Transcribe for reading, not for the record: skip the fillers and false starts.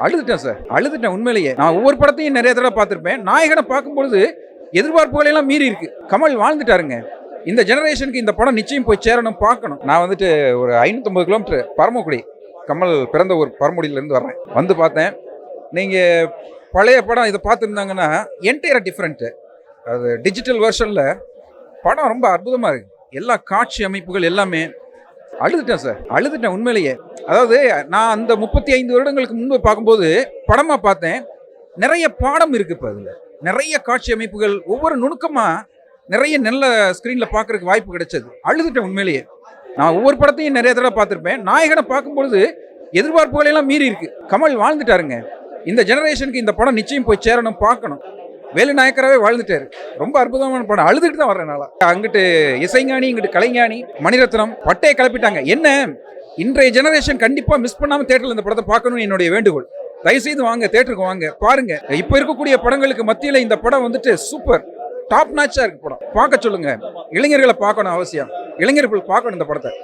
அழுதுட்டேன் sir, அழுதுட்டேன் உண்மையிலேயே. நான் ஒவ்வொரு படத்தையும் நிறைய தடவை பார்த்திருப்பேன். நாயகனை பார்க்கும்பொழுது எதிர்பார்ப்புகள் எல்லாம் மீறி இருக்கு. கமல் வாழ்ந்துட்டாருங்க. இந்த ஜெனரேஷனுக்கு இந்த படம் நிச்சயம் போய் சேரணும், பார்க்கணும். நான் வந்துட்டு ஒரு 550 கிலோமீட்டர் பரமக்குடி, கமல் பிறந்த ஒரு பரமக்குடியிலேருந்து வர்றேன். வந்து பார்த்தேன். நீங்கள் பழைய படம் இதை பார்த்துருந்தாங்கன்னா என்டையராக டிஃப்ரெண்ட்டு. அது டிஜிட்டல் வெர்ஷனில் படம் ரொம்ப அற்புதமாக இருக்குது. எல்லா காட்சி அமைப்புகள் எல்லாமே. அழுதுட்டேன் சார், அழுதுட்டேன் உண்மையிலேயே. அதாவது நான் அந்த 35 வருடங்களுக்கு முன்பு பார்க்கும்போது படமாக பார்த்தேன். நிறைய பாடம் இருக்குது. இப்போ அதில் நிறைய காட்சி அமைப்புகள், ஒவ்வொரு நுணுக்கமாக நிறைய நல்ல ஸ்க்ரீனில் பார்க்குறதுக்கு வாய்ப்பு கிடைச்சது. அழுதுட்டேன் உண்மையிலேயே. நான் ஒவ்வொரு படத்தையும் நிறைய தடவை பார்த்துருப்பேன். நாயகனை பார்க்கும்பொழுது எதிர்பார்ப்புகள் எல்லாம் மீறி இருக்கு. கமல் வாழ்ந்துட்டாருங்க. இந்த ஜெனரேஷனுக்கு இந்த படம் நிச்சயம் போய் சேரணும், பார்க்கணும். வேலு நாயக்கராகவே வாழ்ந்துட்டாரு. ரொம்ப அற்புதமான படம். அழுதுட்டு தான் வர்றேன். அங்கிட்டு இசைஞானி, இங்கிட்டு கலைஞானி, மணிரத்னம் பட்டையை கிளப்பிட்டாங்க. என்ன இன்றைய ஜெனரேஷன் கண்டிப்பாக மிஸ் பண்ணாமல் தேட்டரில் இந்த படத்தை பார்க்கணும்னு என்னுடைய வேண்டுகோள். தயவுசெய்து வாங்க, தேட்டருக்கு வாங்க, பாருங்க. இப்போ இருக்கக்கூடிய படங்களுக்கு மத்தியில் இந்த படம் வந்துட்டு சூப்பர் டாப் நாட்சா இருக்கு. படம் பார்க்க சொல்லுங்க. இளைஞர்களை பார்க்கணும், அவசியம். இளைஞர்கள் பார்க்கணும் இந்த படத்தை.